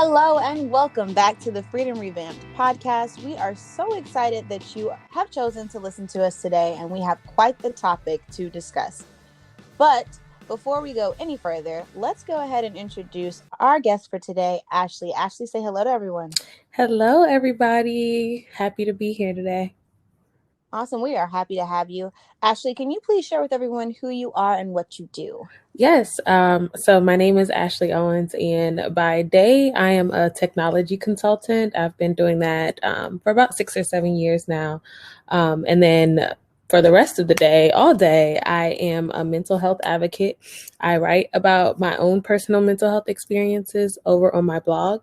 Hello and welcome back to the Freedom Revamped podcast. We are so excited that you have chosen to listen to us today, and we have quite the topic to discuss. But before we go any further, let's go ahead and introduce our guest for today, Ashleigh. Ashleigh, say hello to everyone. Hello, everybody. Happy to be here today. Awesome. We are happy to have you. Ashleigh, can you please share with everyone who you are and what you do? Yes. So my name is Ashleigh Owens, and by day, I am a technology consultant. I've been doing that for about 6 or 7 years now. And then for the rest of the day, all day, I am a mental health advocate. I write about my own personal mental health experiences over on my blog.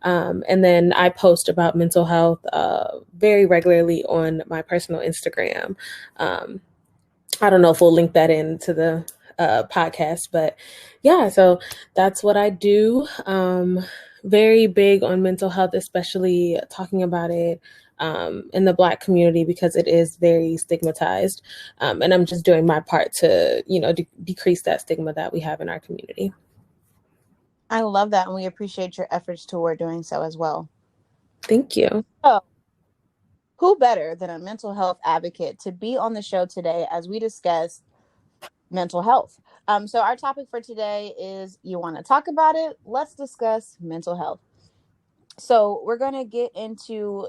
And then I post about mental health very regularly on my personal Instagram. I don't know if we'll link that into the podcast, but yeah, so that's what I do. Very big on mental health, especially talking about it in the Black community because it is very stigmatized. And I'm just doing my part to, decrease that stigma that we have in our community. I love that, and we appreciate your efforts toward doing so as well. Thank you. So, who better than a mental health advocate to be on the show today as we discuss mental health? So our topic for today is, you want to talk about it? Let's discuss mental health. So we're going to get into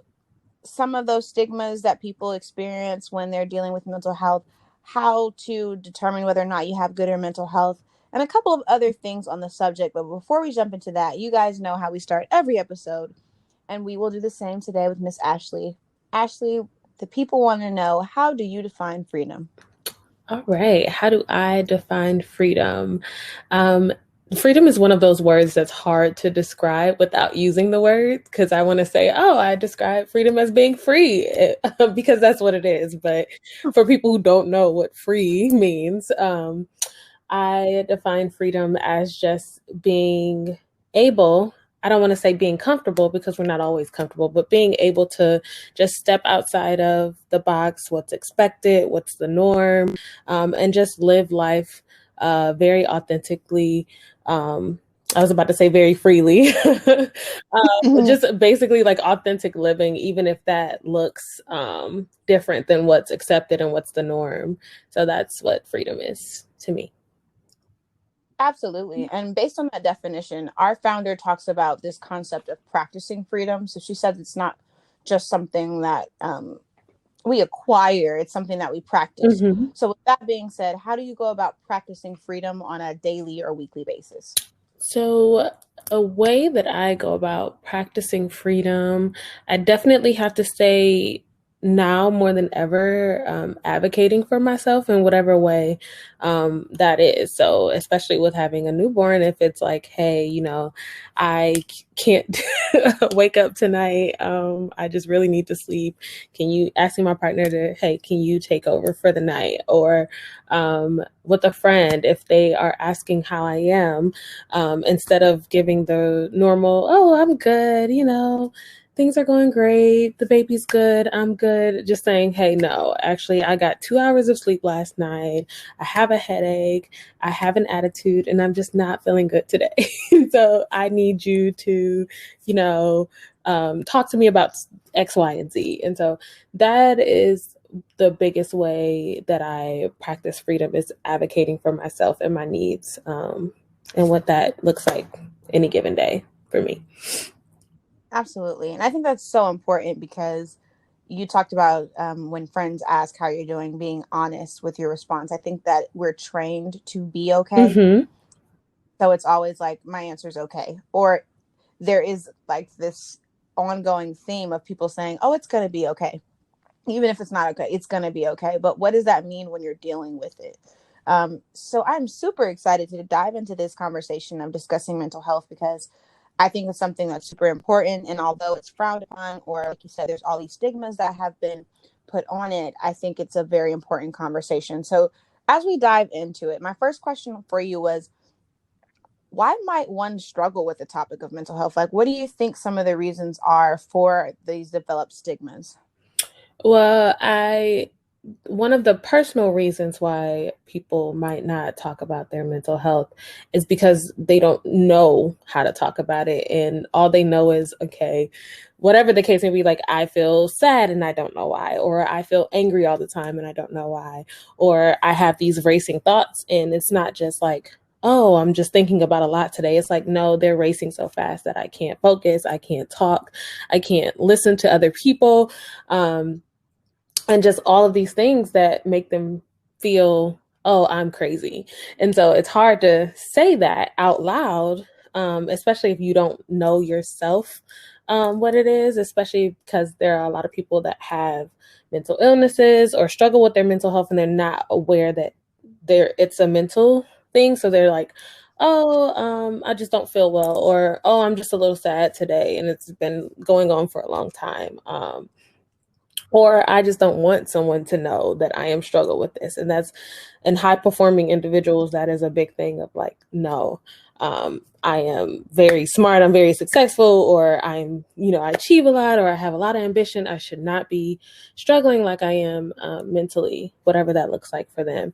some of those stigmas that people experience when they're dealing with mental health, how to determine whether or not you have good or mental health, and a couple of other things on the subject. But before we jump into that, you guys know how we start every episode, and we will do the same today with Miss Ashleigh. Ashleigh, the people want to know, how do you define freedom? All right. How do I define freedom? Freedom is one of those words that's hard to describe without using the word, because I want to say, oh, I describe freedom as being free because that's what it is. But for people who don't know what free means, I define freedom as just being able. I don't want to say being comfortable because we're not always comfortable, but being able to just step outside of the box, what's expected, what's the norm, and just live life very authentically. I was about to say very freely, just basically like authentic living, even if that looks different than what's accepted and what's the norm. So that's what freedom is to me. Absolutely. And based on that definition, our founder talks about this concept of practicing freedom. So she says it's not just something that we acquire, it's something that we practice. Mm-hmm. So with that being said, how do you go about practicing freedom on a daily or weekly basis? So, a way that I go about practicing freedom, I definitely have to say now more than ever, advocating for myself in whatever way that is. So, especially with having a newborn, if it's like, hey, I can't wake up tonight, I just really need to sleep. Can you asking my partner to, hey, can you take over for the night? Or with a friend, if they are asking how I am, instead of giving the normal, oh, I'm good, things are going great, the baby's good, I'm good, just saying, hey, no, actually, I got 2 hours of sleep last night, I have a headache, I have an attitude, and I'm just not feeling good today. So I need you to, talk to me about X, Y, and Z. And so that is the biggest way that I practice freedom, is advocating for myself and my needs, and what that looks like any given day for me. Absolutely. And I think that's so important because you talked about when friends ask how you're doing, being honest with your response. I think that we're trained to be okay. Mm-hmm. So it's always like, my answer is okay. Or there is like this ongoing theme of people saying, oh, it's going to be okay. Even if it's not okay, it's going to be okay. But what does that mean when you're dealing with it? So I'm super excited to dive into this conversation of discussing mental health, because I think it's something that's super important. And although it's frowned upon, or like you said, there's all these stigmas that have been put on it, I think it's a very important conversation. So as we dive into it, my first question for you was, why might one struggle with the topic of mental health? Like, what do you think some of the reasons are for these developed stigmas? Well, I one of the personal reasons why people might not talk about their mental health is because they don't know how to talk about it. And all they know is, okay, whatever the case may be, like, I feel sad and I don't know why, or I feel angry all the time and I don't know why, or I have these racing thoughts. And it's not just like, oh, I'm just thinking about a lot today. It's like, no, they're racing so fast that I can't focus, I can't talk, I can't listen to other people. And just all of these things that make them feel, oh, I'm crazy. And so it's hard to say that out loud, especially if you don't know yourself what it is, especially because there are a lot of people that have mental illnesses or struggle with their mental health and they're not aware that it's a mental thing. So they're like, oh, I just don't feel well, or oh, I'm just a little sad today and it's been going on for a long time. Or I just don't want someone to know that I am struggle with this. And that's, in high performing individuals, that is a big thing of like, no, I am very smart, I'm very successful, or I achieve a lot, or I have a lot of ambition. I should not be struggling like I am mentally, whatever that looks like for them.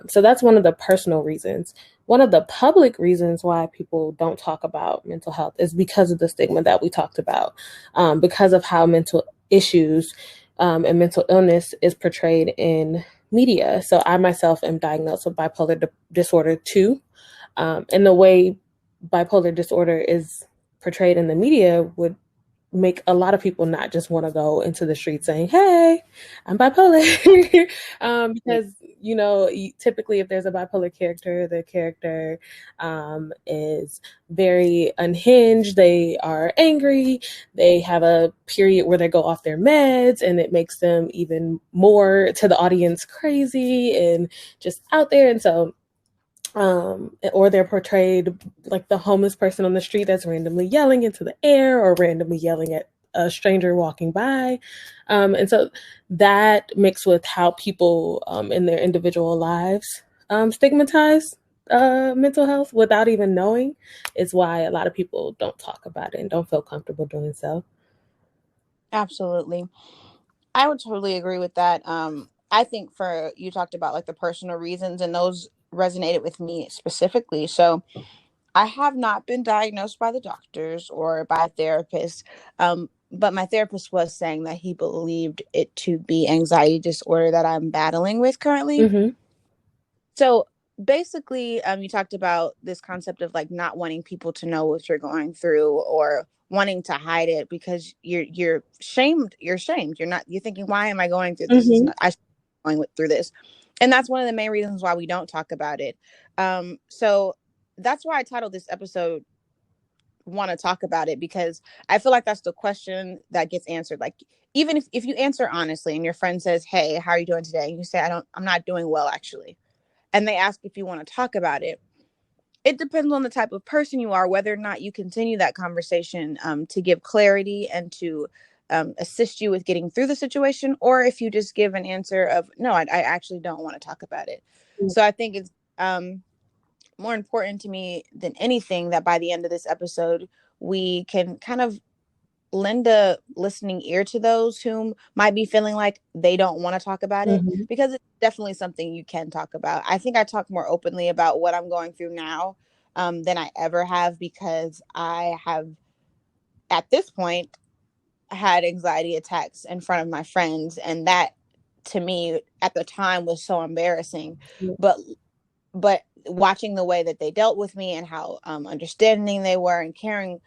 So that's one of the personal reasons. One of the public reasons why people don't talk about mental health is because of the stigma that we talked about, because of how mental issues and mental illness is portrayed in media. So I myself am diagnosed with bipolar disorder 2. And the way bipolar disorder is portrayed in the media would make a lot of people not just want to go into the street saying, hey, I'm bipolar. Because, typically if there's a bipolar character, the character is very unhinged. They are angry. They have a period where they go off their meds, and it makes them even more, to the audience, crazy and just out there. And so or they're portrayed like the homeless person on the street that's randomly yelling into the air or randomly yelling at a stranger walking by. And so that mixed with how people in their individual lives stigmatize mental health without even knowing is why a lot of people don't talk about it and don't feel comfortable doing so. Absolutely. I would totally agree with that. I think for you talked about like the personal reasons, and those resonated with me specifically. So I have not been diagnosed by the doctors or by a therapist. But my therapist was saying that he believed it to be anxiety disorder that I'm battling with currently. Mm-hmm. So basically, you talked about this concept of like not wanting people to know what you're going through, or wanting to hide it because you're shamed. You're shamed. You're thinking, why am I going through this? It's Mm-hmm. not, I should be going through this. And that's one of the main reasons why we don't talk about it. So that's why I titled this episode want to talk about it, because I feel like that's the question that gets answered. Like, even if you answer honestly and your friend says, hey, how are you doing today? And you say, I'm not doing well, actually. And they ask if you want to talk about it. It depends on the type of person you are, whether or not you continue that conversation to give clarity and to assist you with getting through the situation, or if you just give an answer of, no, I actually don't want to talk about it. So I think it's more important to me than anything that by the end of this episode, we can kind of lend a listening ear to those who might be feeling like they don't want to talk about it, Mm-hmm. because it's definitely something you can talk about. I think I talk more openly about what I'm going through now than I ever have, because I have, at this point, had anxiety attacks in front of my friends. And that, to me, at the time was so embarrassing. But watching the way that they dealt with me and how understanding they were and caring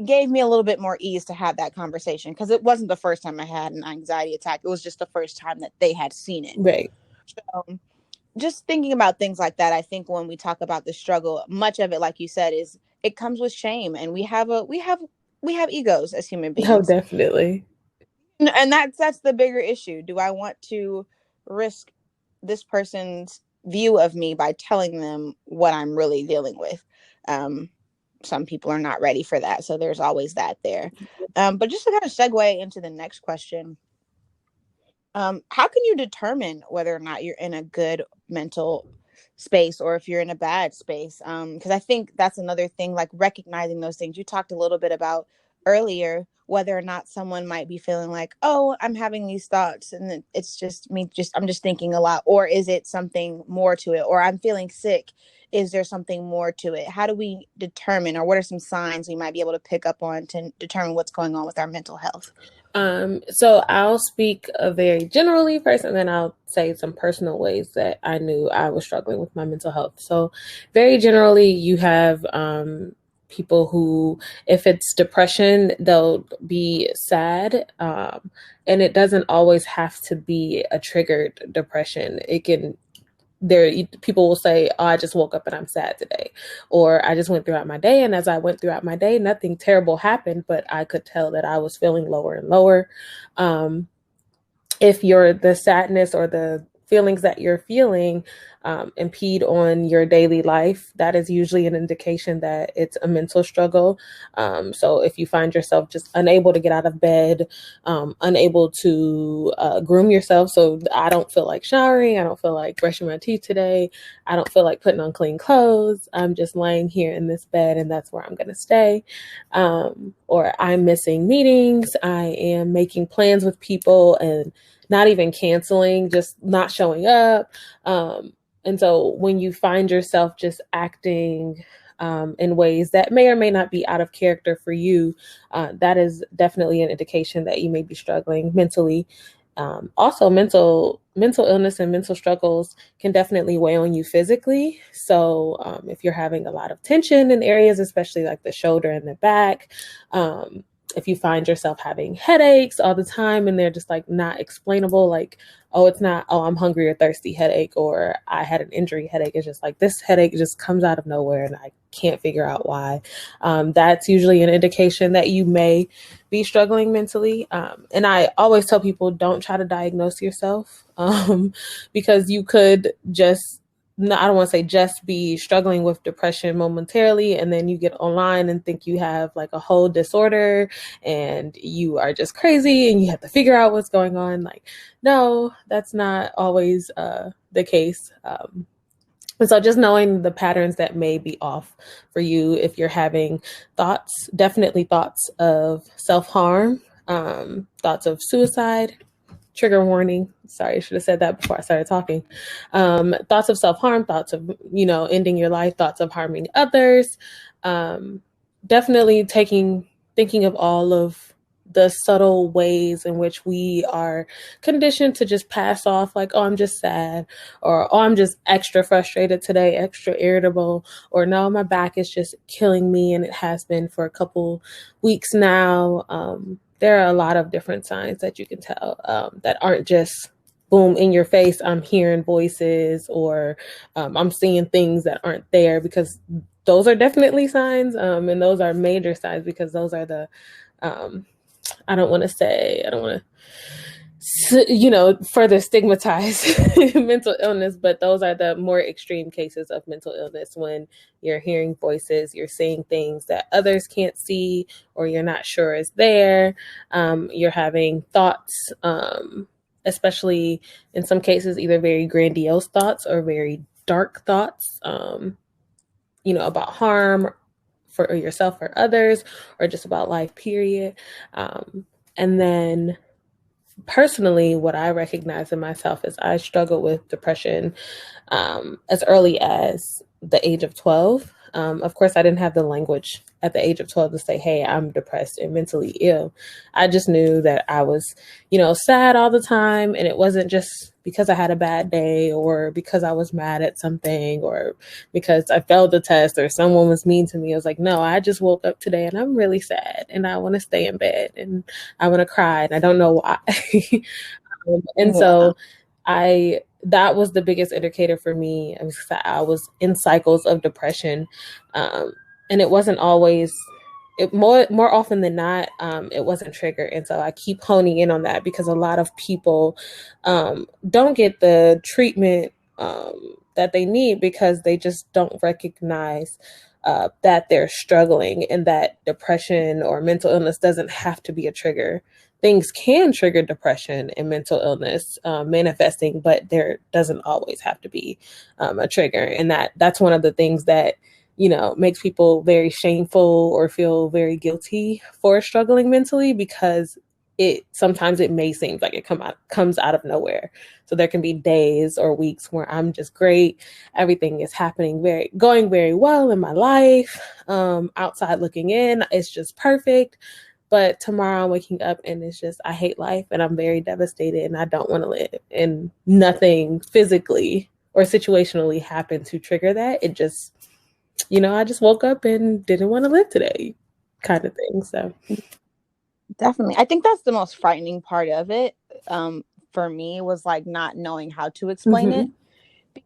gave me a little bit more ease to have that conversation, because it wasn't the first time I had an anxiety attack. It was just the first time that they had seen it. Right. So just thinking about things like that, I think when we talk about the struggle, much of it, like you said, is it comes with shame, and we have egos as human Oh, beings. definitely. And that's the bigger issue. Do I want to risk this person's view of me by telling them what I'm really dealing with? Some people are not ready for that, so there's always that there. But just to kind of segue into the next question, how can you determine whether or not you're in a good mental space or if you're in a bad space? Because I think that's another thing, like recognizing those things. You talked a little bit about earlier, whether or not someone might be feeling like, oh, I'm having these thoughts and it's just me, I'm just thinking a lot, or is it something more to it, or I'm feeling sick, is there something more to it? How do we determine, or what are some signs we might be able to pick up on to determine what's going on with our mental health? So I'll speak very generally first, and then I'll say some personal ways that I knew I was struggling with my mental health. So very generally, you have people who, if it's depression, they'll be sad. And it doesn't always have to be a triggered depression. It can there people will say, oh, I just woke up and I'm sad today, or I just went throughout my day, and as I went throughout my day, nothing terrible happened, but I could tell that I was feeling lower and lower. If the sadness or the feelings that you're feeling impede on your daily life, that is usually an indication that it's a mental struggle. So if you find yourself just unable to get out of bed, unable to groom yourself, so I don't feel like showering, I don't feel like brushing my teeth today, I don't feel like putting on clean clothes, I'm just laying here in this bed and that's where I'm going to stay. Or I'm missing meetings, I am making plans with people and not even canceling, just not showing up. And so when you find yourself just acting in ways that may or may not be out of character for you, that is definitely an indication that you may be struggling mentally. Also, mental illness and mental struggles can definitely weigh on you physically. So if you're having a lot of tension in areas, especially like the shoulder and the back, if you find yourself having headaches all the time and they're just like not explainable, like, oh, it's not, oh, I'm hungry or thirsty headache, or I had an injury headache. It's just like this headache just comes out of nowhere and I can't figure out why. That's usually an indication that you may be struggling mentally. And I always tell people, don't try to diagnose yourself because you could just, no, I don't want to say just be struggling with depression momentarily, and then you get online and think you have like a whole disorder and you are just crazy and you have to figure out what's going on. Like, no, that's not always the case. And so just knowing the patterns that may be off for you, if you're having thoughts, definitely thoughts of self-harm, thoughts of suicide. Trigger warning. Sorry, I should have said that before I started talking. Thoughts of self-harm, thoughts of, ending your life, thoughts of harming others. Definitely thinking of all of the subtle ways in which we are conditioned to just pass off like, oh, I'm just sad, or oh, I'm just extra frustrated today, extra irritable, or no, my back is just killing me and it has been for a couple weeks now. There are a lot of different signs that you can tell that aren't just boom in your face, I'm hearing voices, or I'm seeing things that aren't there, because those are definitely signs. And those are major signs, because those are the, I don't want to further stigmatize mental illness, but those are the more extreme cases of mental illness, when you're hearing voices, you're seeing things that others can't see, or you're not sure is there. You're having thoughts, especially in some cases, either very grandiose thoughts or very dark thoughts, about harm for yourself or others, or just about life, period. And then personally, what I recognize in myself is I struggle with depression as early as the age of 12. Of course, I didn't have the language at the age of 12 to say, hey, I'm depressed and mentally ill. I just knew that I was, sad all the time. And it wasn't just because I had a bad day, or because I was mad at something, or because I failed the test, or someone was mean to me. I was like, no, I just woke up today and I'm really sad and I want to stay in bed and I want to cry and I don't know why. And so that was the biggest indicator for me. I was in cycles of depression. And it wasn't always, more often than not, it wasn't triggered. And so I keep honing in on that, because a lot of people don't get the treatment that they need, because they just don't recognize that they're struggling, and that depression or mental illness doesn't have to be a trigger. Things can trigger depression and mental illness manifesting, but there doesn't always have to be a trigger. And that's one of the things that makes people very shameful or feel very guilty for struggling mentally, because sometimes it may seem like it comes out of nowhere. So there can be days or weeks where I'm just great. Everything is going very well in my life. Outside looking in, it's just perfect. But tomorrow I'm waking up and it's just, I hate life and I'm very devastated and I don't want to live. And nothing physically or situationally happened to trigger that. It just, I just woke up and didn't want to live today, kind of thing. So definitely, I think that's the most frightening part of it. For me, was like not knowing how to explain it.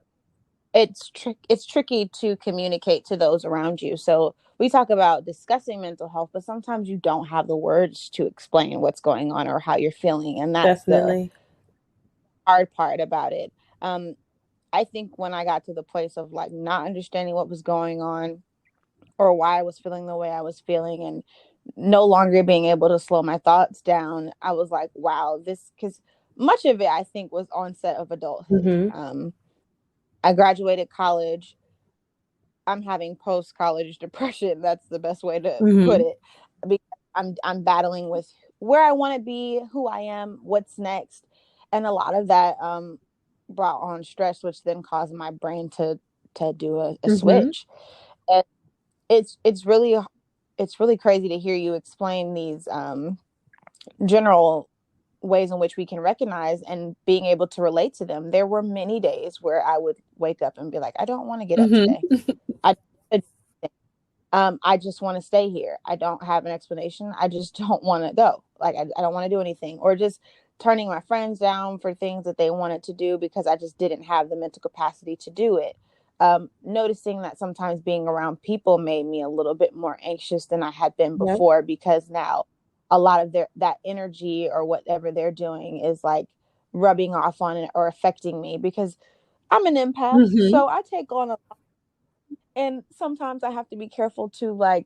It's tricky to communicate to those around you. So we talk about discussing mental health, but sometimes you don't have the words to explain what's going on or how you're feeling, and that's the definitely. hard part about it. I think when I got to the place of like not understanding what was going on or why I was feeling the way I was feeling and no longer being able to slow my thoughts down, I was like, wow, because much of it I think was onset of adulthood. I graduated college. I'm having post-college depression. That's the best way to put it. Because I'm battling with where I want to be, who I am, what's next, and a lot of that brought on stress, which then caused my brain to do a switch. And it's really crazy to hear you explain these general ways in which we can recognize and being able to relate to them. There were many days where I would wake up and be like, I don't want to get up today. I just want to stay here. I don't have an explanation. I just don't want to go. Like, I don't want to do anything, or just turning my friends down for things that they wanted to do because I just didn't have the mental capacity to do it. Noticing that sometimes being around people made me a little bit more anxious than I had been before, because now a lot of that energy or whatever they're doing is like rubbing off on it or affecting me, because I'm an empath. So I take on and sometimes I have to be careful to, like,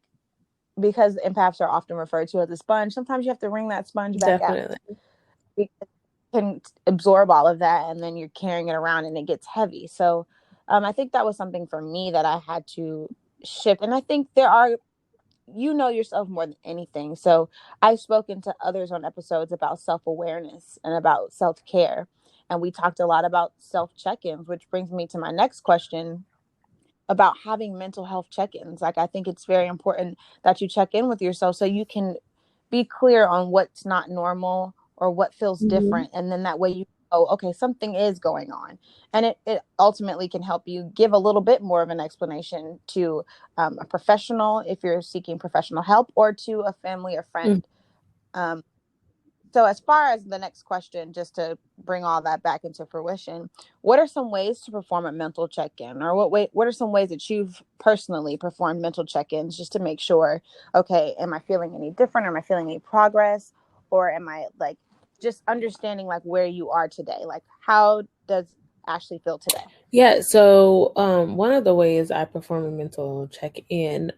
because empaths are often referred to as a sponge, sometimes you have to wring that sponge back out. Because it can absorb all of that, and then you're carrying it around and it gets heavy. So I think that was something for me that I had to shift. And I think you know yourself more than anything. So I've spoken to others on episodes about self-awareness and about self-care. And we talked a lot about self-check-ins, which brings me to my next question about having mental health check-ins. Like, I think it's very important that you check in with yourself so you can be clear on what's not normal or what feels different. And then that way you know, okay, something is going on. And it ultimately can help you give a little bit more of an explanation to a professional if you're seeking professional help, or to a family or friend. So as far as the next question, just to bring all that back into fruition, what are some ways to perform a mental check-in, or what are some ways that you've personally performed mental check-ins just to make sure, okay, am I feeling any different? Am I feeling any progress? Or am I like just understanding like where you are today? Like, how does Ashleigh feel today? Yeah, so one of the ways I perform a mental check-in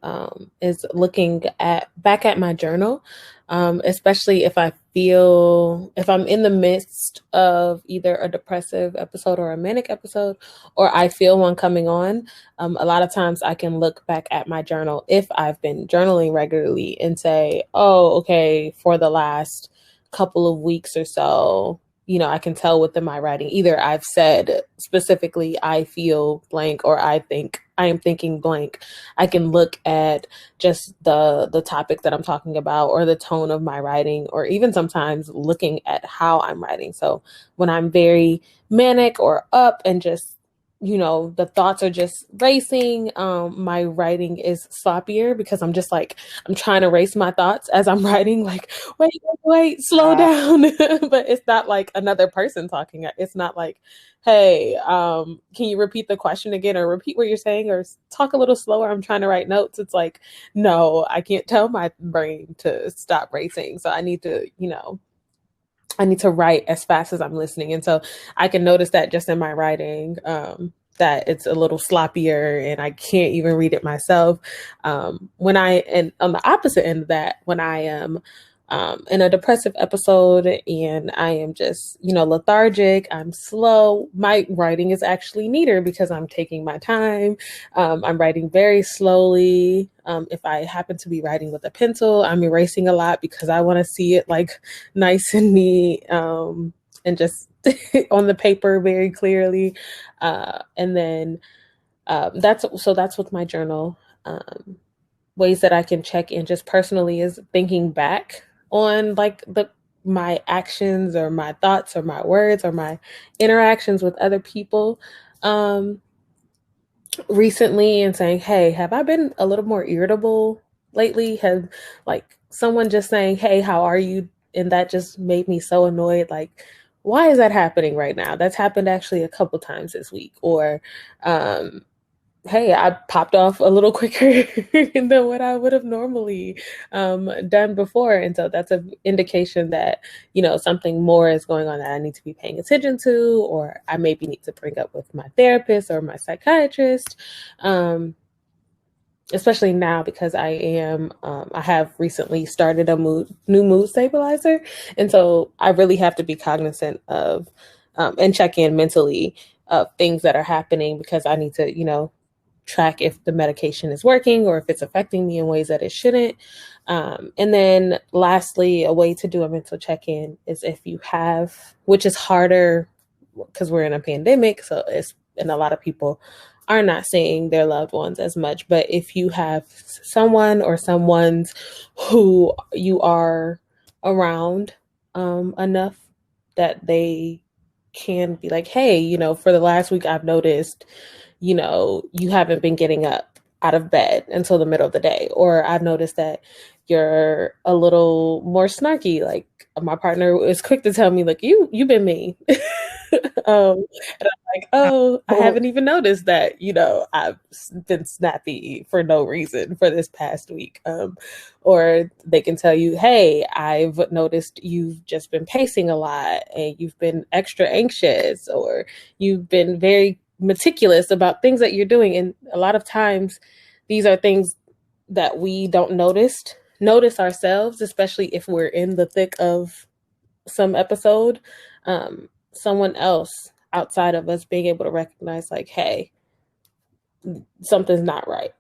is looking back at my journal, especially if I'm in the midst of either a depressive episode or a manic episode, or I feel one coming on. A lot of times I can look back at my journal if I've been journaling regularly and say, oh, okay, for the last couple of weeks or so, I can tell within my writing, either I've said specifically, I feel blank, or I am thinking blank. I can look at just the topic that I'm talking about, or the tone of my writing, or even sometimes looking at how I'm writing. So when I'm very manic or up and just, the thoughts are just racing, my writing is sloppier because I'm just like, I'm trying to race my thoughts as I'm writing, like, wait, slow down. But it's not like another person talking. It's not like, hey, can you repeat the question again, or repeat what you're saying, or talk a little slower? I'm trying to write notes. It's like, no, I can't tell my brain to stop racing. So I need to write as fast as I'm listening. And so I can notice that just in my writing, that it's a little sloppier and I can't even read it myself. And on the opposite end of that, when I am in a depressive episode and I am just, lethargic, I'm slow. My writing is actually neater because I'm taking my time. I'm writing very slowly. If I happen to be writing with a pencil, I'm erasing a lot because I want to see it like nice and neat, and just on the paper very clearly. And then that's with my journal. Ways that I can check in just personally is thinking back on like my actions or my thoughts or my words or my interactions with other people recently and saying, hey, have I been a little more irritable lately? Have like someone just saying, hey, how are you? And that just made me so annoyed. Like, why is that happening right now? That's happened actually a couple times this week. Or hey, I popped off a little quicker than what I would have normally done before. And so that's an indication that, something more is going on that I need to be paying attention to, or I maybe need to bring up with my therapist or my psychiatrist. Especially now because I have recently started a new mood stabilizer. And so I really have to be cognizant of, and check in mentally of things that are happening because I need to, track if the medication is working or if it's affecting me in ways that it shouldn't. And then lastly, a way to do a mental check-in is if you have, which is harder because we're in a pandemic, and a lot of people are not seeing their loved ones as much. But if you have someone or someones who you are around enough that they can be like, hey, for the last week I've noticed you haven't been getting up out of bed until the middle of the day. Or I've noticed that you're a little more snarky. Like my partner is quick to tell me, like, you've been mean. And I'm like, oh, I haven't even noticed that, I've been snappy for no reason for this past week. Or they can tell you, hey, I've noticed you've just been pacing a lot and you've been extra anxious, or you've been very meticulous about things that you're doing. And a lot of times these are things that we don't notice ourselves, especially if we're in the thick of some episode. Someone else outside of us being able to recognize, like, hey, something's not right.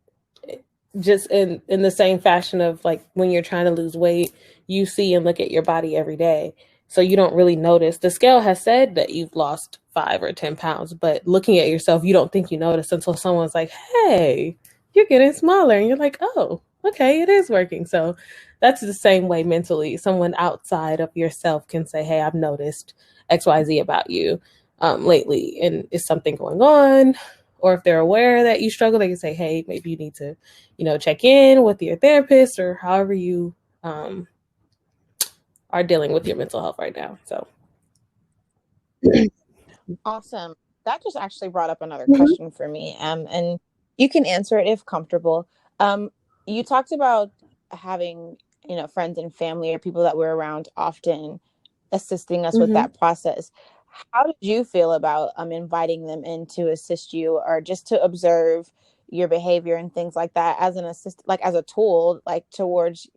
Just in the same fashion of like when you're trying to lose weight, you see and look at your body every day, so you don't really notice. The scale has said that you've lost 5 or 10 pounds, but looking at yourself, you don't think you notice until someone's like, hey, you're getting smaller. And you're like, oh, okay, it is working. So that's the same way mentally. Someone outside of yourself can say, hey, I've noticed XYZ about you lately. And is something going on? Or if they're aware that you struggle, they can say, hey, maybe you need to, check in with your therapist or however you are dealing with your mental health right now. So. Awesome. That just actually brought up another question for me. And you can answer it if comfortable. You talked about having, friends and family or people that we're around often assisting us with that process. How did you feel about inviting them in to assist you or just to observe your behavior and things like that as an as a tool, like towards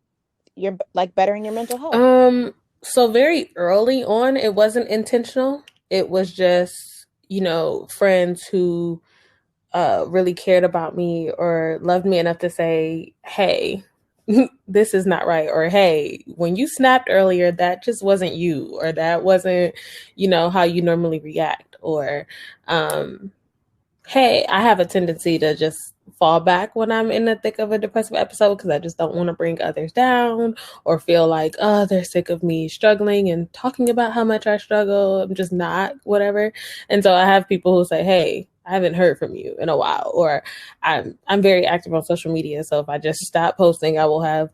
your bettering your mental health? So very early on, it wasn't intentional. It was just, friends who really cared about me or loved me enough to say, hey, this is not right. Or, hey, when you snapped earlier, that just wasn't you, or that wasn't, how you normally react. Or, hey, I have a tendency to just fall back when I'm in the thick of a depressive episode because I just don't want to bring others down or feel like, oh, they're sick of me struggling and talking about how much I struggle. I'm just not, whatever. And so I have people who say, hey, I haven't heard from you in a while, or I'm very active on social media. So if I just stop posting, I will have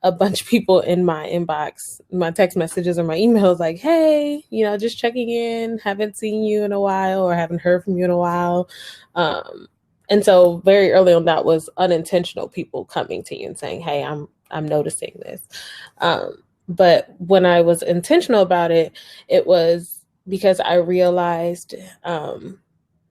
a bunch of people in my inbox, my text messages or my emails like, hey, just checking in, haven't seen you in a while or haven't heard from you in a while. And so very early on, that was unintentional people coming to you and saying, hey, I'm noticing this. But when I was intentional about it, it was because I realized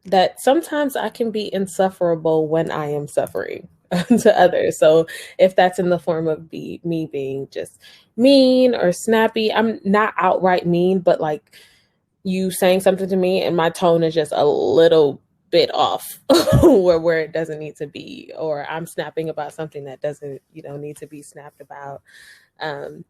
that sometimes I can be insufferable when I am suffering. to others. So if that's in the form of me being just mean or snappy, I'm not outright mean, but like you saying something to me and my tone is just a little bit off where it doesn't need to be, or I'm snapping about something that doesn't, need to be snapped about. Um,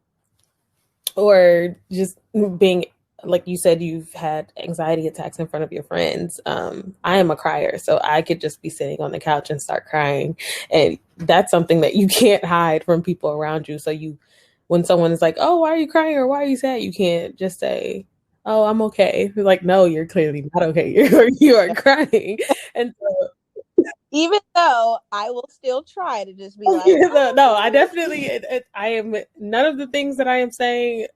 or just being, like you said, you've had anxiety attacks in front of your friends. I am a crier, so I could just be sitting on the couch and start crying, and that's something that you can't hide from people around you. So when someone is like, "Oh, why are you crying?" or "Why are you sad?" you can't just say, "Oh, I'm okay." You're like, no, you're clearly not okay. You are crying, and so even though I will still try to just be like, no, I definitely, I am, none of the things that I am saying,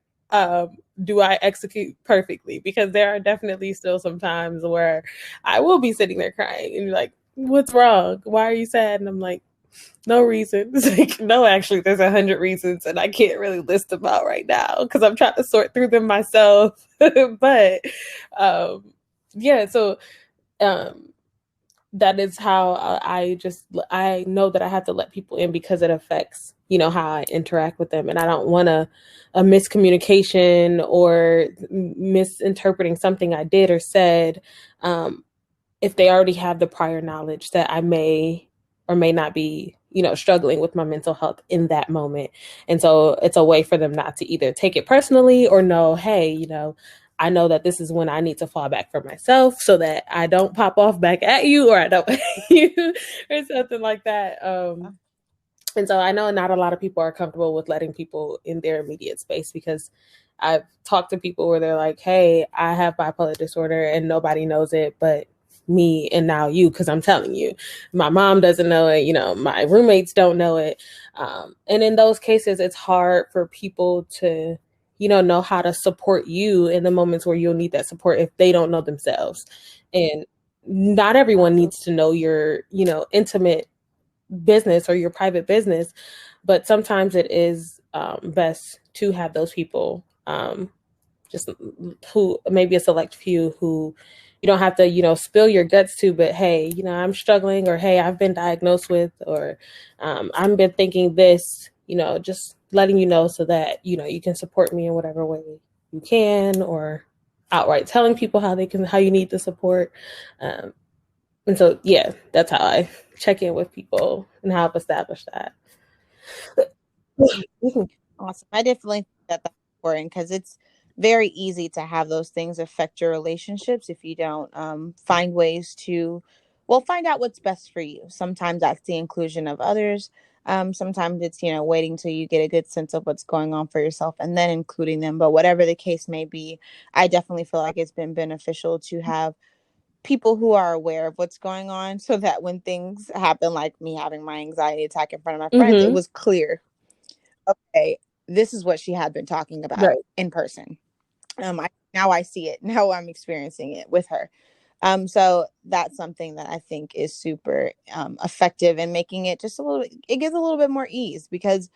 do I execute perfectly, because there are definitely still some times where I will be sitting there crying and you're like, what's wrong? Why are you sad? And I'm like, no reason. It's like, no, actually, there's 100 reasons, and I can't really list them out right now because I'm trying to sort through them myself. But yeah, so um, that is how I know that I have to let people in, because it affects, how I interact with them, and I don't want a miscommunication or misinterpreting something I did or said, if they already have the prior knowledge that I may or may not be, struggling with my mental health in that moment. And so it's a way for them not to either take it personally or know, hey, I know that this is when I need to fall back for myself so that I don't pop off back at you, or I don't you or something like that. And so I know not a lot of people are comfortable with letting people in their immediate space, because I've talked to people where they're like, hey, I have bipolar disorder and nobody knows it but me and now you, because I'm telling you. My mom doesn't know it, my roommates don't know it. And in those cases, it's hard for people to, know how to support you in the moments where you'll need that support if they don't know themselves. And not everyone needs to know your, intimate business or your private business, but sometimes it is best to have those people, just who, maybe a select few, who you don't have to, spill your guts to, but hey, I'm struggling, or hey, I've been diagnosed with, or I've been thinking this, just letting you know so that, you can support me in whatever way you can, or outright telling people how you need the support. And so, yeah, that's how I check in with people and how I've established that. awesome. I definitely think that that's important, because it's very easy to have those things affect your relationships if you don't find ways to, well, find out what's best for you. Sometimes that's the inclusion of others. Sometimes it's, waiting till you get a good sense of what's going on for yourself and then including them. But whatever the case may be, I definitely feel like it's been beneficial to have people who are aware of what's going on, so that when things happen, like me having my anxiety attack in front of my friends, it Mm-hmm. was clear, okay, this is what she had been talking about Right. in person. Now I see it. Now I'm experiencing it with her. So that's something that I think is super effective in making it just a little bit, it gives a little bit more ease, because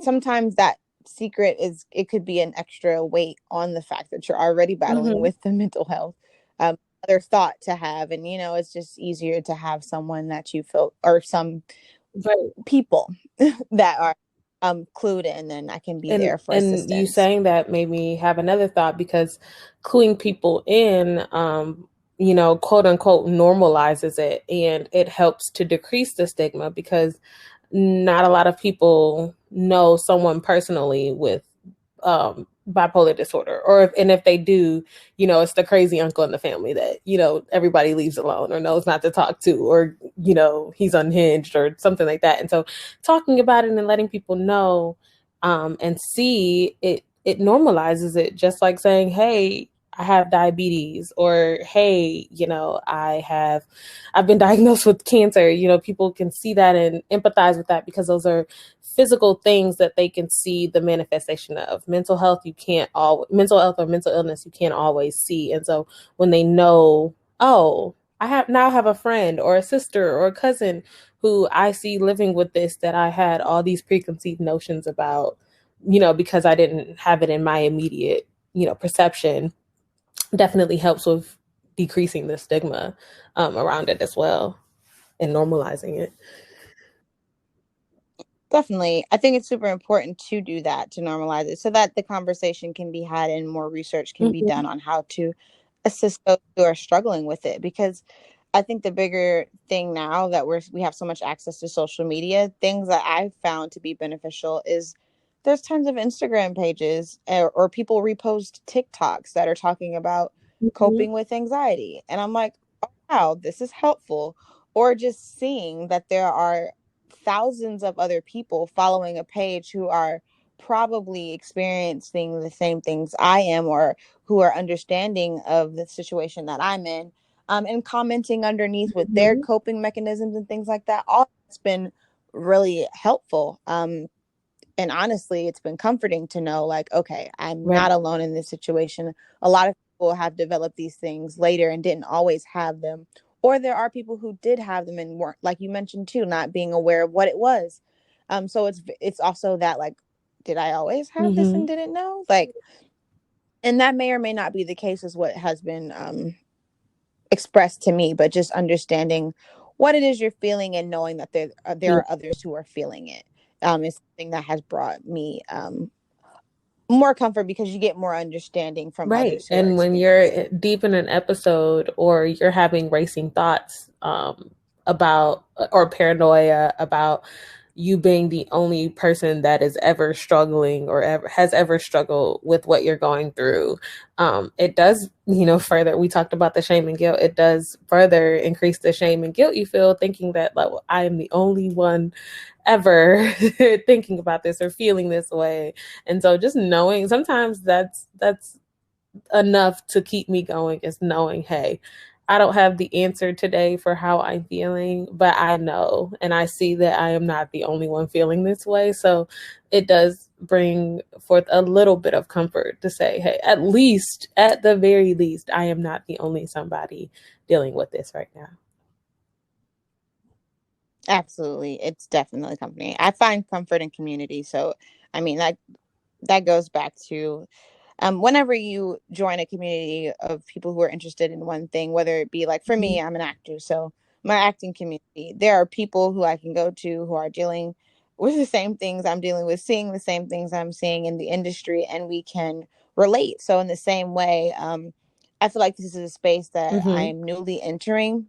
sometimes that secret is, it could be an extra weight on the fact that you're already battling Mm-hmm. with the mental health. Other thought to have, and it's just easier to have someone that you feel, or some Right. people that are clued in, and I can be and there for and you assistance. saying that made me have another thought, because cluing people in, quote unquote, normalizes it, and it helps to decrease the stigma, because not a lot of people know someone personally with bipolar disorder, and if they do, it's the crazy uncle in the family that, everybody leaves alone or knows not to talk to, or, he's unhinged or something like that. And so talking about it and letting people know, and see it, it normalizes it, just like saying, hey, I have diabetes, or hey, I've been diagnosed with cancer. People can see that and empathize with that, because those are physical things that they can see the manifestation of. Mental health, you can't all mental health or mental illness, you can't always see. And so when they know, oh, I have a friend or a sister or a cousin who I see living with this, that I had all these preconceived notions about, because I didn't have it in my immediate, perception, definitely helps with decreasing the stigma around it as well, and normalizing it. Definitely. I think it's super important to do that, to normalize it so that the conversation can be had and more research can be Mm-hmm. done on how to assist those who are struggling with it. Because I think the bigger thing now that we have so much access to social media, things that I've found to be beneficial is there's tons of Instagram pages or people repost TikToks that are talking about Mm-hmm. coping with anxiety. And I'm like, oh, wow, this is helpful. Or just seeing that there are thousands of other people following a page who are probably experiencing the same things I am or who are understanding of the situation that I'm in, and commenting underneath with their Mm-hmm. coping mechanisms and things like that. All that's been really helpful. And honestly, it's been comforting to know, like, okay, I'm Right. not alone in this situation. A lot of people have developed these things later and didn't always have them. Or there are people who did have them and weren't, like you mentioned too, not being aware of what it was. So it's also that, like, did I always have this and Mm-hmm. didn't know? Like, and that may or may not be the case, is what has been expressed to me. But just understanding what it is you're feeling and knowing that there Yeah. are others who are feeling it, is something that has brought me more comfort, because you get more understanding from Right. others who are And when experiencing you're it. deep in an episode or you're having racing thoughts about or paranoia about you being the only person that is ever struggling or ever has ever struggled with what you're going through, it does, further, we talked about the shame and guilt. It does further increase the shame and guilt you feel thinking that, like, well, I am the only one ever thinking about this or feeling this way. And so just knowing sometimes that's enough to keep me going is knowing, hey, I don't have the answer today for how I'm feeling, but I know and I see that I am not the only one feeling this way. So it does bring forth a little bit of comfort to say, hey, at least, at the very least, I am not the only somebody dealing with this right now. Absolutely, it's definitely comforting. I find comfort in community. So I mean, that goes back to, whenever you join a community of people who are interested in one thing, whether it be, like, for Mm-hmm. me, I'm an actor, so my acting community, there are people who I can go to who are dealing with the same things I'm dealing with, seeing the same things I'm seeing in the industry, and we can relate. So in the same way, I feel like this is a space that I Mm-hmm. am newly entering,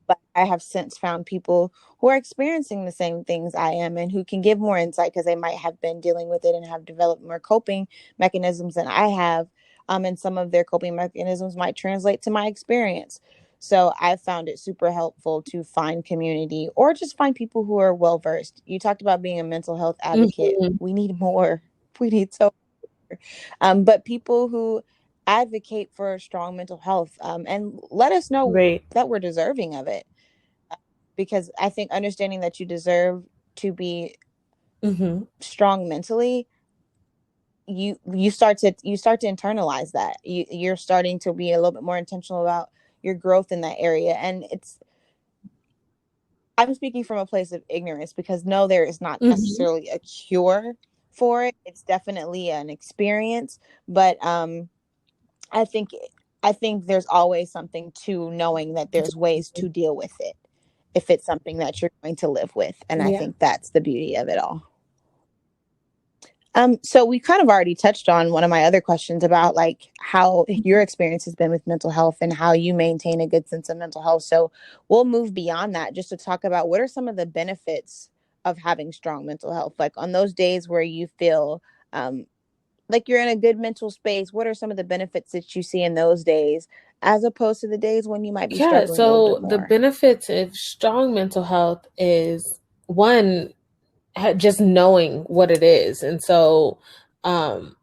but I have since found people who are experiencing the same things I am and who can give more insight because they might have been dealing with it and have developed more coping mechanisms than I have. And some of their coping mechanisms might translate to my experience. So I found it super helpful to find community or just find people who are well versed. You talked about being a mental health advocate. Mm-hmm. We need more. We need so more. But people who advocate for strong mental health, and let us know Right. that we're deserving of it, because I think understanding that you deserve to be Mm-hmm. strong mentally, you start to internalize that. You're starting to be a little bit more intentional about your growth in that area. And I'm speaking from a place of ignorance, because no, there is not Mm-hmm. necessarily a cure for it. It's definitely an experience, but I think I think there's always something to knowing that there's ways to deal with it if it's something that you're going to live with. And I Yeah. think that's the beauty of it all. So we kind of already touched on one of my other questions about, like, how your experience has been with mental health and how you maintain a good sense of mental health. So we'll move beyond that just to talk about what are some of the benefits of having strong mental health. Like, on those days where you feel like you're in a good mental space, what are some of the benefits that you see in those days as opposed to the days when you might be Yeah, struggling a little bit so the more? benefits of strong mental health is one, just knowing what it is. And so um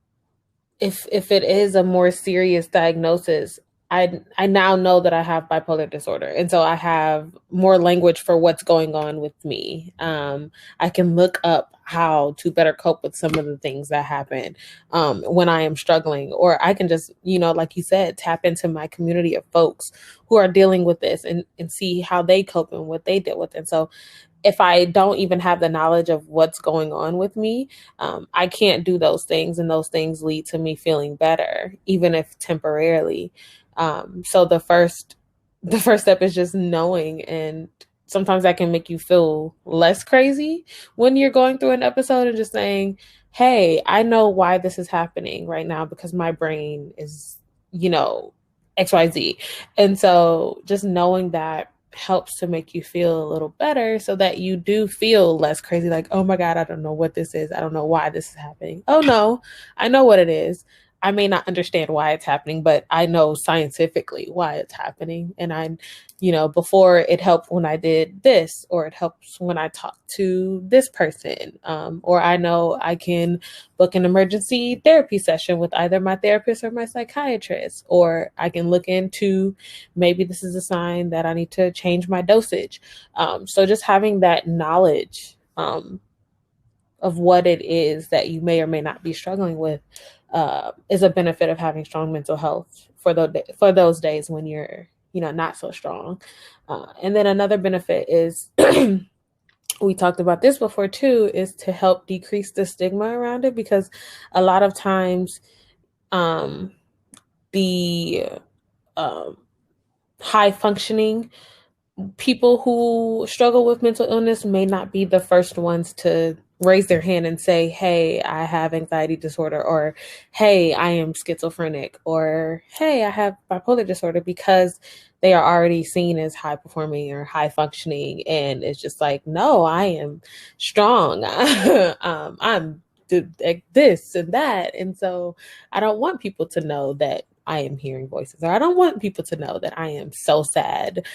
if it is a more serious diagnosis, I now know that I have bipolar disorder, and so I have more language for what's going on with me. I can look up how to better cope with some of the things that happen when I am struggling, or I can just, like you said, tap into my community of folks who are dealing with this and see how they cope and what they deal with. And so if I don't even have the knowledge of what's going on with me, I can't do those things, and those things lead to me feeling better, even if temporarily. So the first step is just knowing and sometimes that can make you feel less crazy when you're going through an episode and just saying, hey, I know why this is happening right now because my brain is, XYZ. And so just knowing that helps to make you feel a little better so that you do feel less crazy, like, oh my God, I don't know what this is. I don't know why this is happening. Oh no, I know what it is. I may not understand why it's happening, but I know scientifically why it's happening. And before it helped when I did this, or it helps when I talked to this person, or I know I can book an emergency therapy session with either my therapist or my psychiatrist, or I can look into maybe this is a sign that I need to change my dosage. So just having that knowledge of what it is that you may or may not be struggling with is a benefit of having strong mental health for those days when you're not so strong. And then another benefit is we talked about this before too, is to help decrease the stigma around it, because a lot of times the high functioning people who struggle with mental illness may not be the first ones to raise their hand and say, hey, I have anxiety disorder, or hey, I am schizophrenic, or hey, I have bipolar disorder, because they are already seen as high performing or high functioning. And it's just like, no, I am strong. I'm this and that. And so I don't want people to know that I am hearing voices, or I don't want people to know that I am so sad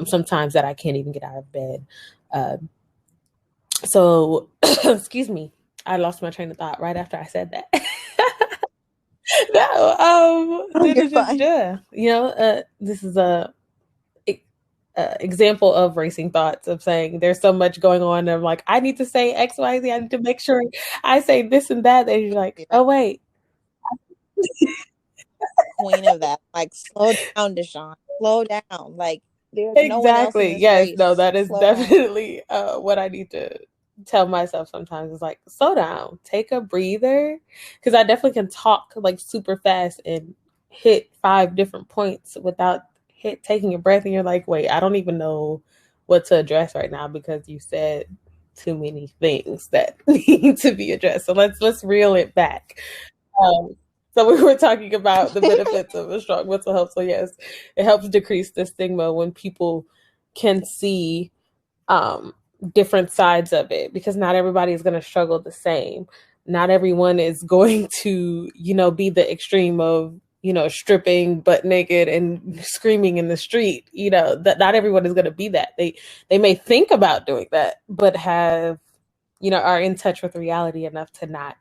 sometimes that I can't even get out of bed. So, excuse me, I lost my train of thought right after I said that. No, You're fine. this is a example of racing thoughts, of saying there's so much going on. And I'm like, I need to say X, Y, Z. I need to make sure I say this and that. And you're like, Yeah. oh wait, Queen of that. Like, slow down, DeShon. Slow down. Like, there's no one else in exactly. this Yes, no, race. that is Slow down. definitely what I need to tell myself sometimes, is like, slow down, take a breather. Because I definitely can talk like super fast and hit 5 different points without taking a breath. And you're like, wait, I don't even know what to address right now because you said too many things that need to be addressed. So let's reel it back. Um, so we were talking about the benefits of a strong mental health. So yes, it helps decrease the stigma when people can see um, different sides of it, because not everybody is going to struggle the same. Not everyone is going to, be the extreme of, stripping butt naked and screaming in the street. That not everyone is going to be that. They may think about doing that, but have, are in touch with reality enough to not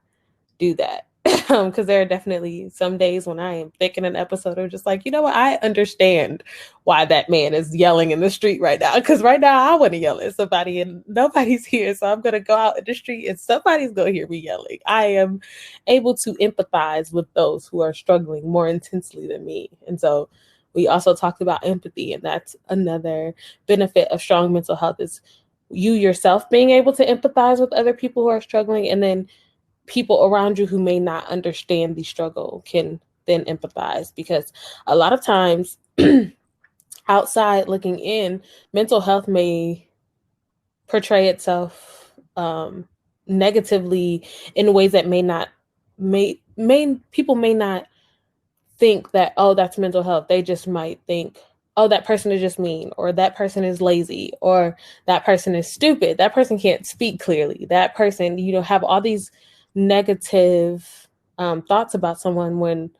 do that. Because there are definitely some days when I am thinking an episode of just like, you know what, I understand why that man is yelling in the street right now. Because right now I want to yell at somebody and nobody's here. So I'm going to go out in the street and somebody's going to hear me yelling. I am able to empathize with those who are struggling more intensely than me. And so we also talked about empathy. And that's another benefit of strong mental health, is you yourself being able to empathize with other people who are struggling, and then people around you who may not understand the struggle can then empathize. Because a lot of times outside looking in, mental health may portray itself negatively in ways that may people may not think that, oh, that's mental health. They just might think, oh, that person is just mean, or that person is lazy, or that person is stupid, that person can't speak clearly, that person, have all these negative thoughts about someone, when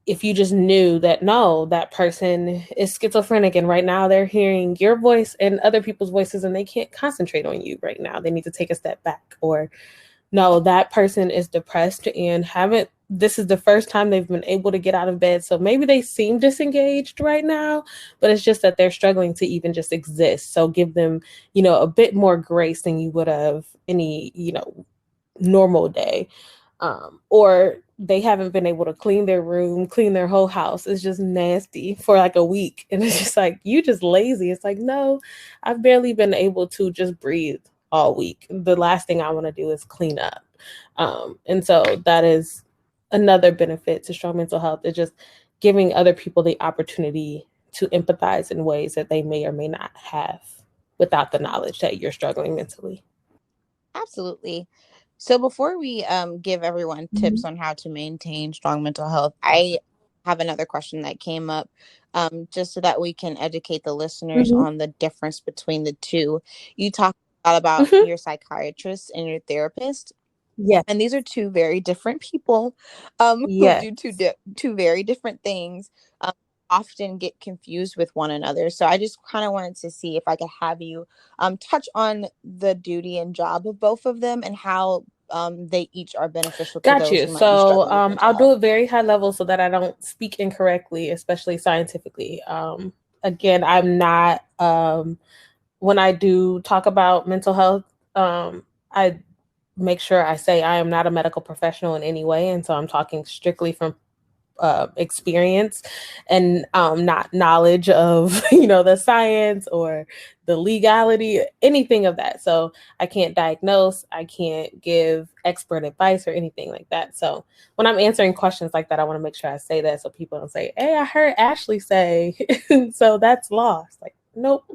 if you just knew that, no, that person is schizophrenic and right now they're hearing your voice and other people's voices and they can't concentrate on you right now, they need to take a step back. Or no, that person is depressed and this is the first time they've been able to get out of bed. So maybe they seem disengaged right now, but it's just that they're struggling to even just exist. So give them, a bit more grace than you would have any, normal day. Or they haven't been able to clean their room, clean their whole house. It's just nasty for like a week. And it's just like, you just lazy. It's like, no, I've barely been able to just breathe all week. The last thing I want to do is clean up. And so that is another benefit to strong mental health, is just giving other people the opportunity to empathize in ways that they may or may not have. without the knowledge that you're struggling mentally. Absolutely. So before we give everyone tips Mm-hmm. on how to maintain strong mental health, I have another question that came up, just so that we can educate the listeners Mm-hmm. on the difference between the two. You talked a lot about Mm-hmm. your psychiatrist and your therapist, Yes. and these are two very different people, who Yes. do two very different things, um, often get confused with one another. So I just kind of wanted to see if I could have you touch on the duty and job of both of them, and how they each are beneficial to Got those you. who might be So struggling with mental I'll do health. it very high level so that I don't speak incorrectly, especially scientifically. Again, I'm not, when I do talk about mental health, I make sure I say I am not a medical professional in any way. And so I'm talking strictly from experience and not knowledge of the science or the legality, anything of that. So I can't diagnose, I can't give expert advice or anything like that. So when I'm answering questions like that, I want to make sure I say that so people don't say, hey, I heard Ashleigh say so that's lost. Like, nope,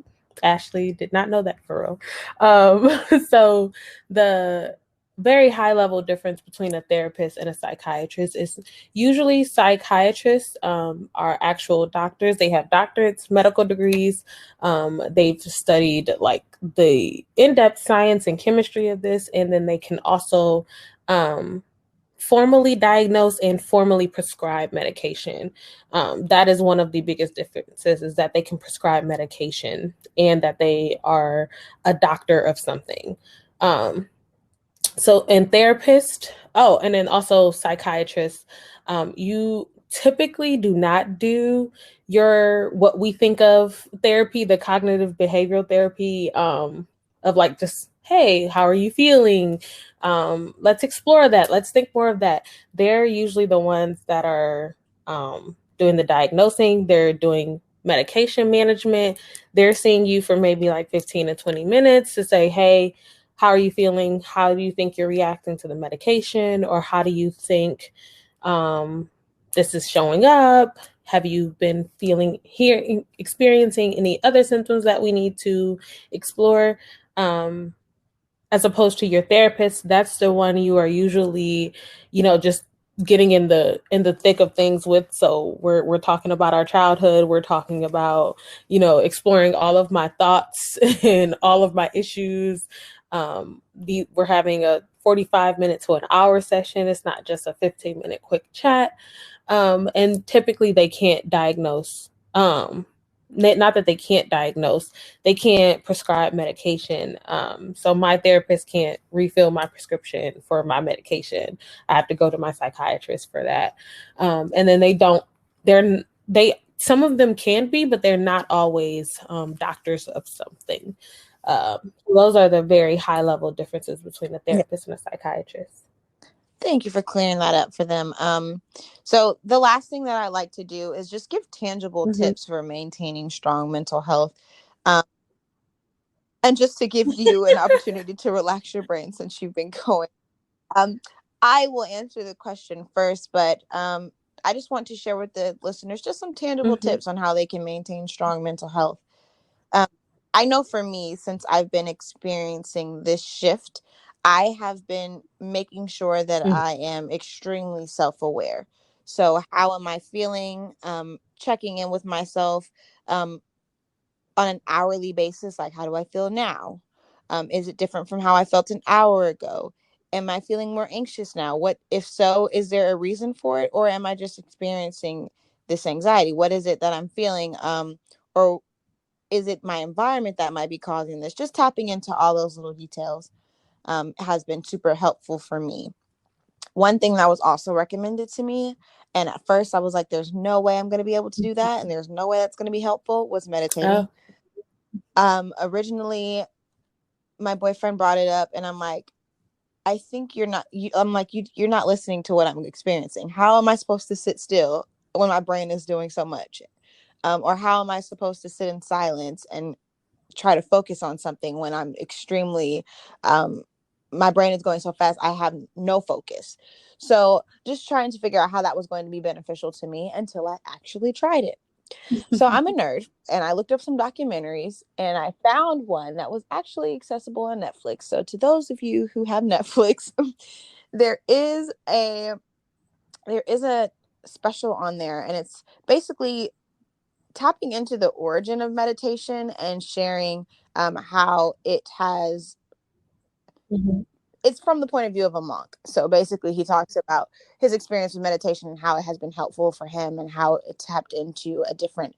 Ashleigh did not know that for real. So the very high level difference between a therapist and a psychiatrist is usually psychiatrists are actual doctors. They have doctorates, medical degrees. They've studied like the in-depth science and chemistry of this, and then they can also formally diagnose and formally prescribe medication. That is one of the biggest differences, is that they can prescribe medication and that they are a doctor of something. And therapist, oh, and then also psychiatrists, you typically do not do your what we think of therapy, the cognitive behavioral therapy, of like just, hey, how are you feeling? Let's explore that. Let's think more of that. They're usually the ones that are doing the diagnosing. They're doing medication management. They're seeing you for maybe like 15 to 20 minutes to say, hey, how are you feeling? How do you think you're reacting to the medication? Or how do you think this is showing up? Have you been experiencing any other symptoms that we need to explore? As opposed to your therapist, that's the one you are usually, just getting in the thick of things with. So we're talking about our childhood, we're talking about, exploring all of my thoughts and all of my issues. We're having a 45 minute to an hour session. It's not just a 15-minute quick chat. And typically they can't diagnose. Not that they can't diagnose, they can't prescribe medication. So my therapist can't refill my prescription for my medication. I have to go to my psychiatrist for that. And then some of them can be, but they're not always doctors of something. Those are the very high level differences between a Yeah. therapist and a psychiatrist. Thank you for clearing that up for them. So the last thing that I like to do is just give tangible Mm-hmm. tips for maintaining strong mental health. Um, and just to give you an opportunity to relax your brain since you've been going. Um, I will answer the question first, but I just want to share with the listeners just some tangible Mm-hmm. tips on how they can maintain strong mental health. Um, I know for me, since I've been experiencing this shift, I have been making sure that Mm-hmm. I am extremely self-aware. So how am I feeling? Checking in with myself. Um, on an hourly basis, like how do I feel now? Is it different from how I felt an hour ago? Am I feeling more anxious now? What, if so, is there a reason for it, or am I just experiencing this anxiety? What is it that I'm feeling? Or is it my environment that might be causing this? Just tapping into all those little details has been super helpful for me. One thing that was also recommended to me, and at first I was like, there's no way I'm going to be able to do that, and there's no way that's going to be helpful, was meditating. Oh. Originally my boyfriend brought it up, and I'm like, I think I'm like, you're not listening to what I'm experiencing. How am I supposed to sit still when my brain is doing so much? Or how am I supposed to sit in silence and try to focus on something when I'm extremely, my brain is going so fast, I have no focus. So just trying to figure out how that was going to be beneficial to me until I actually tried it. So I'm a nerd, and I looked up some documentaries, and I found one that was actually accessible on Netflix. So to those of you who have Netflix, there is a special on there, and it's basically tapping into the origin of meditation and sharing how it has. Mm-hmm. It's from the point of view of a monk. So basically, he talks about his experience with meditation and how it has been helpful for him, and how it tapped into a different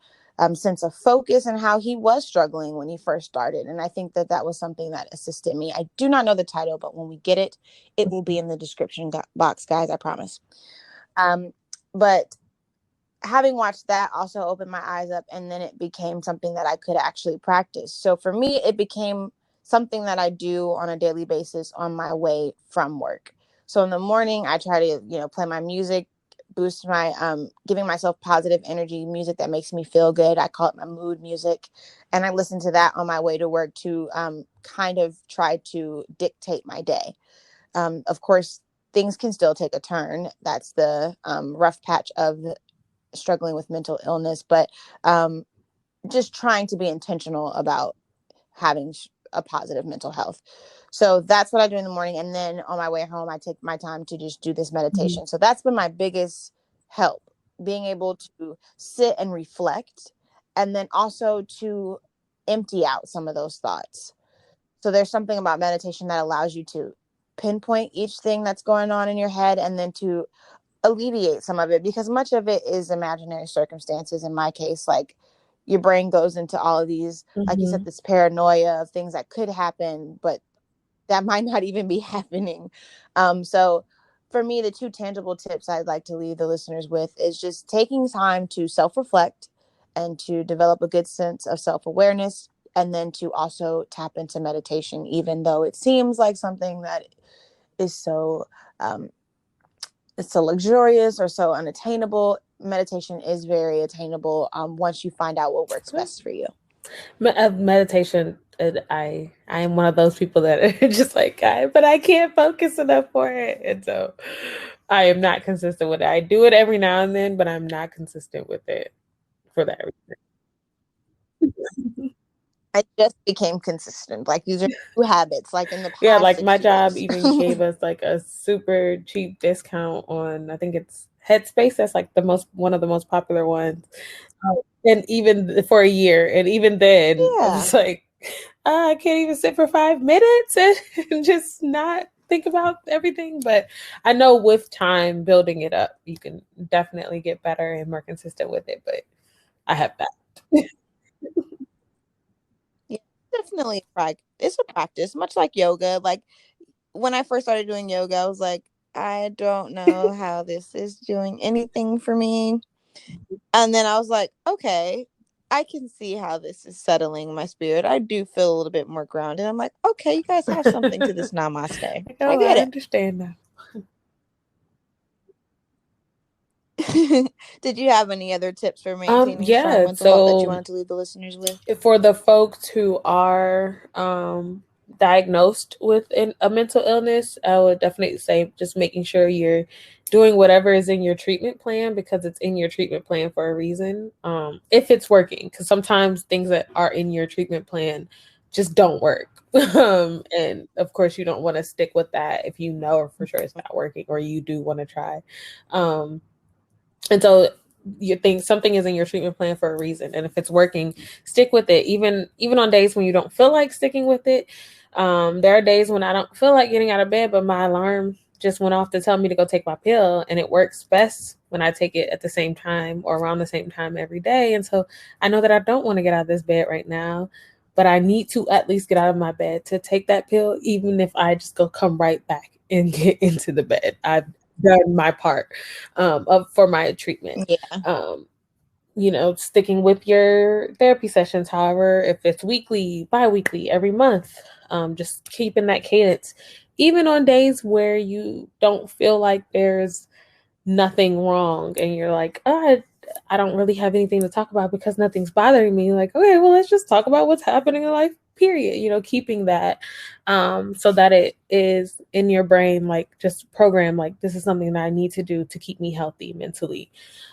sense of focus, and how he was struggling when he first started. And I think that that was something that assisted me. I do not know the title, but when we get it, it will be in the description box, guys. I promise. But having watched that also opened my eyes up, and then it became something that I could actually practice. So for me, it became something that I do on a daily basis on my way from work. So in the morning, I try to, play my music, boost my, giving myself positive energy, music that makes me feel good. I call it my mood music. And I listen to that on my way to work to kind of try to dictate my day. Of course, things can still take a turn. That's the rough patch of struggling with mental illness, but just trying to be intentional about having a positive mental health. So that's what I do in the morning. And then on my way home, I take my time to just do this meditation. Mm-hmm. So that's been my biggest help, being able to sit and reflect, and then also to empty out some of those thoughts. So there's something about meditation that allows you to pinpoint each thing that's going on in your head, and then to alleviate some of it, because much of it is imaginary circumstances. In my case, like, your brain goes into all of these, like you said, Mm-hmm. this paranoia of things that could happen, but that might not even be happening. So for me, the two tangible tips I'd like to leave the listeners with is just taking time to self-reflect and to develop a good sense of self-awareness, and then to also tap into meditation, even though it seems like something that is so it's so luxurious or so unattainable. Meditation is very attainable once you find out what works best for you. Meditation, I am one of those people that are just like, but I can't focus enough for it, and so I am not consistent with it. I do it every now and then, but I'm not consistent with it for that reason. I just became consistent. Like, these are new habits, like in the Yeah, past like my 6 job years. even gave us like a super cheap discount on, I think it's Headspace. That's like one of the most popular ones. And even for a year, and even then, I Yeah. was like, I can't even sit for 5 minutes and just not think about everything. But I know with time, building it up, you can definitely get better and more consistent with it. But I have that. Yeah, definitely. It's a practice, much like yoga. Like, when I first started doing yoga, I was like, I don't know how this is doing anything for me. And then I was like, okay, I can see how this is settling my spirit. I do feel a little bit more grounded. I'm like, okay, you guys have something to this namaste. Like, I oh, get I it. understand now. Did you have any other tips for maintaining strong Yeah. mental health that you So wanted to leave the listeners with? for the folks who are diagnosed with a mental illness, I would definitely say just making sure you're doing whatever is in your treatment plan, because it's in your treatment plan for a reason. If it's working, because sometimes things that are in your treatment plan just don't work. And of course, you don't want to stick with that if you know for sure it's not working, or you do want to try. Um, and so you think something is in your treatment plan for a reason, and if it's working, stick with it. Even on days when you don't feel like sticking with it. There are days when I don't feel like getting out of bed, but my alarm just went off to tell me to go take my pill, and it works best when I take it at the same time or around the same time every day. And so I know that I don't want to get out of this bed right now, but I need to at least get out of my bed to take that pill, even if I just go come right back and get into the bed. I've done my part for my treatment. Yeah. Um, sticking with your therapy sessions, however, if it's weekly, bi-weekly, every month, just keeping that cadence, even on days where you don't feel like there's nothing wrong, and you're like, oh, I don't really have anything to talk about because nothing's bothering me. Like, okay, well, let's just talk about what's happening in life period, keeping that so that it is in your brain, like just program, like this is something that I need to do to keep me healthy mentally.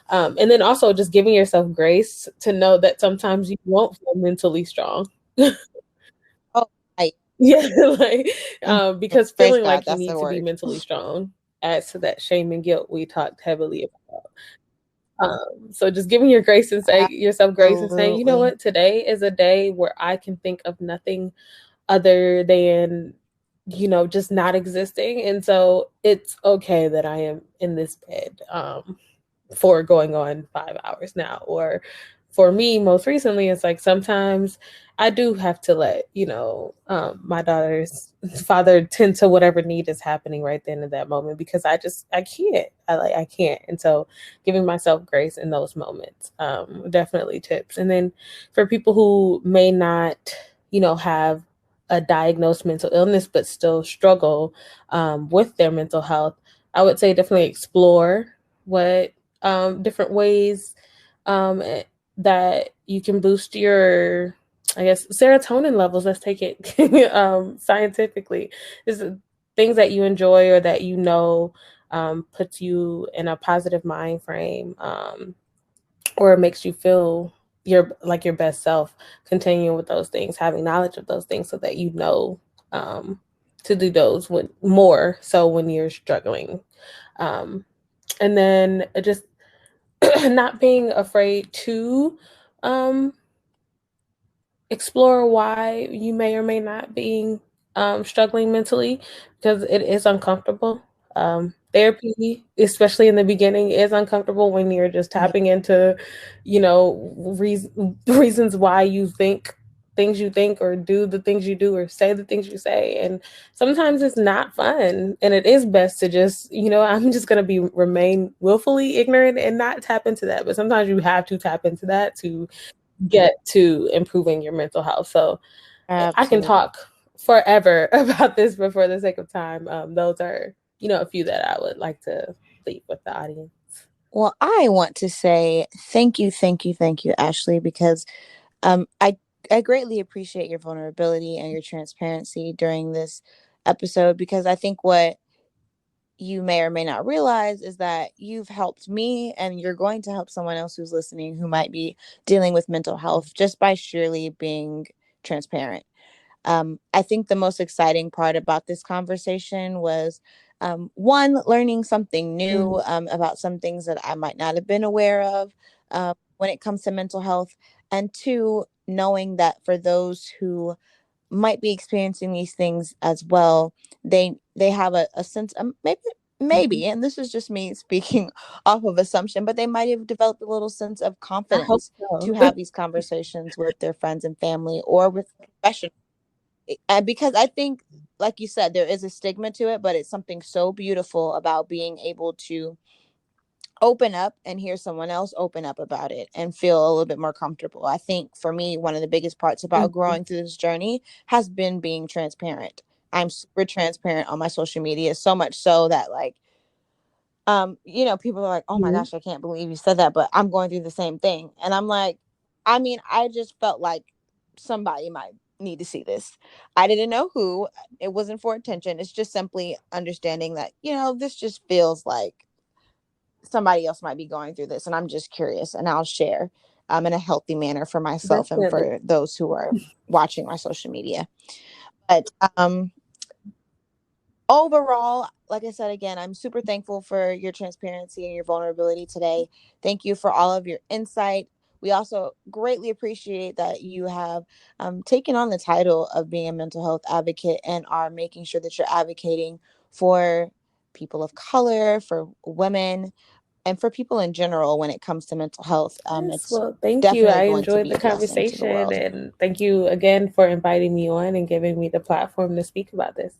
And then also just giving yourself grace to know that sometimes you won't feel mentally strong. Oh, I Yeah, like mhm. because Praise feeling God, like you that's need the to be word. mentally strong adds to that shame and guilt we talked heavily about. So just giving yourself grace and saying, you know Absolutely. what, today is a day where I can think of nothing other than, just not existing. And so it's okay that I am in this bed for going on 5 hours now. Or for me, most recently, it's like sometimes I do have to let, my daughter's father tend to whatever need is happening right then in that moment, because I can't. I can't. And so giving myself grace in those moments, definitely tips. And then for people who may not, have a diagnosed mental illness but still struggle with their mental health, I would say definitely explore what different ways um, that you can boost your, I guess, serotonin levels. Let's take it scientifically. This is things that you enjoy or that puts you in a positive mind frame, or makes you feel your best self. Continuing with those things, having knowledge of those things, so that um, to do those when more so when you're struggling. Um, and then just not being afraid to um, explore why you may or may not be struggling mentally, because it is uncomfortable. Therapy, especially in the beginning, is uncomfortable when you're just Yeah, tapping into, reasons why you think things you think, or do the things you do, or say the things you say. And sometimes it's not fun, and it is best to just, I'm just going to remain willfully ignorant and not tap into that. But sometimes you have to tap into that to get to improving your mental health. So I can absolutely. talk forever about this, but for the sake of time, those are, a few that I would like to leave with the audience. Well, I want to say thank you, Ashleigh, because um, I I greatly appreciate your vulnerability and your transparency during this episode, because I think what you may or may not realize is that you've helped me and you're going to help someone else who's listening who might be dealing with mental health just by surely being transparent. I think the most exciting part about this conversation was one, learning something Mm-hmm. new about some things that I might not have been aware of when it comes to mental health, and two, knowing that for those who might be experiencing these things as well, they have a sense of Mm-hmm. maybe, and this is just me speaking off of assumption, but they might have developed a little sense of I hope confidence to so. have these conversations with their friends and family or with professionals. And because I think, like you said, there is a stigma to it, but it's something so beautiful about being able to open up and hear someone else open up about it and feel a little bit more comfortable. I think for me, one of the biggest parts about Mm-hmm. growing through this journey has been being transparent. I'm super transparent on my social media, so much so that like people are like, "Oh my Mm-hmm. gosh, I can't believe you said that," but I'm going through the same thing. And I'm like, I mean, I just felt like somebody might need to see this. I didn't know who. It wasn't for attention. It's just simply understanding that, this just feels like somebody else might be going through this, and I'm just curious, and I'll share in a healthy manner for myself and Definitely. for those who are watching my social media. But overall, like I said again, I'm super thankful for your transparency and your vulnerability today. Thank you for all of your insight. We also greatly appreciate that you have taken on the title of being a mental health advocate and are making sure that you're advocating for people of color, for women, and for people in general when it comes to mental health. Yes, It's well, thank you. definitely I going to enjoyed be the a blessing to the conversation, world. and thank you again for inviting me on and giving me the platform to speak about this.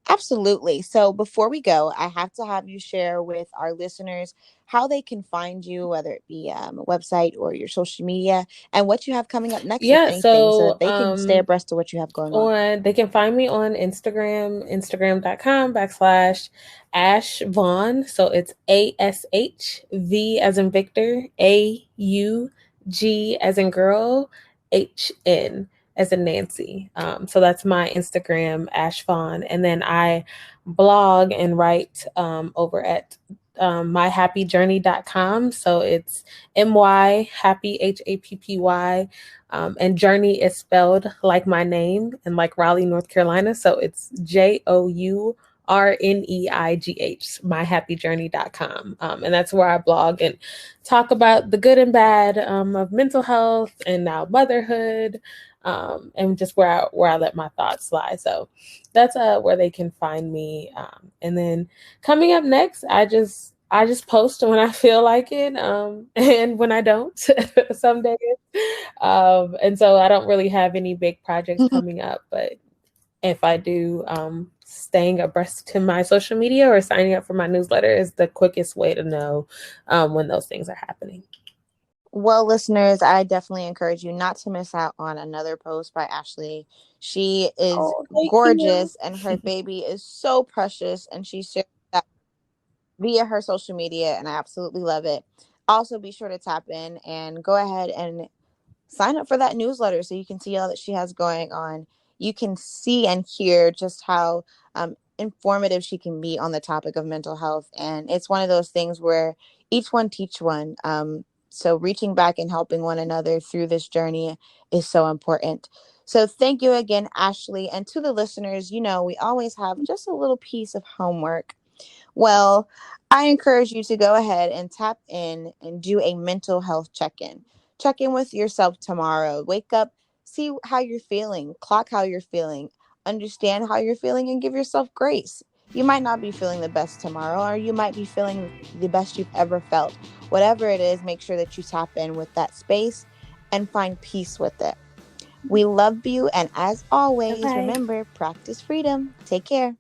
Absolutely. So before we go, I have to have you share with our listeners how they can find you, whether it be a website or your social media, and what you have coming up next, if Yeah, anything, so so that they can stay abreast of what you have going on. they can find me on instagram.com/ Ash Vaughn. So it's ASH V as in Victor, AUG as in girl, HN. as in Nancy. So that's my Instagram, Ash Fawn. And then I blog and write over at myhappyjourney.com. So it's MY happy, HAPPY. And journey is spelled like my name and like Raleigh, North Carolina. So it's JOURNEIGH, myhappyjourney.com. And that's where I blog and talk about the good and bad of mental health and now motherhood, and just where I let my thoughts lie. So that's where they can find me. And then coming up next, I just post when I feel like it, and when I don't, some days. And so I don't really have any big projects coming up, but if I do, staying abreast to my social media or signing up for my newsletter is the quickest way to know when those things are happening. Well, listeners, I definitely encourage you not to miss out on another post by Ashleigh. She is gorgeous and her baby is so precious, and she shares that via her social media, and I absolutely love it. Also, be sure to tap in and go ahead and sign up for that newsletter so you can see all that she has going on. You can see and hear just how informative she can be on the topic of mental health. And it's one of those things where each one teach one. So reaching back and helping one another through this journey is so important. So thank you again, Ashleigh. And to the listeners, we always have just a little piece of homework. Well, I encourage you to go ahead and tap in and do a mental health check-in. Check in with yourself tomorrow. Wake up, see how you're feeling, clock how you're feeling, understand how you're feeling, and give yourself grace. You might not be feeling the best tomorrow, or you might be feeling the best you've ever felt. Whatever it is, make sure that you tap in with that space and find peace with it. We love you, and as always, remember, practice freedom. Take care.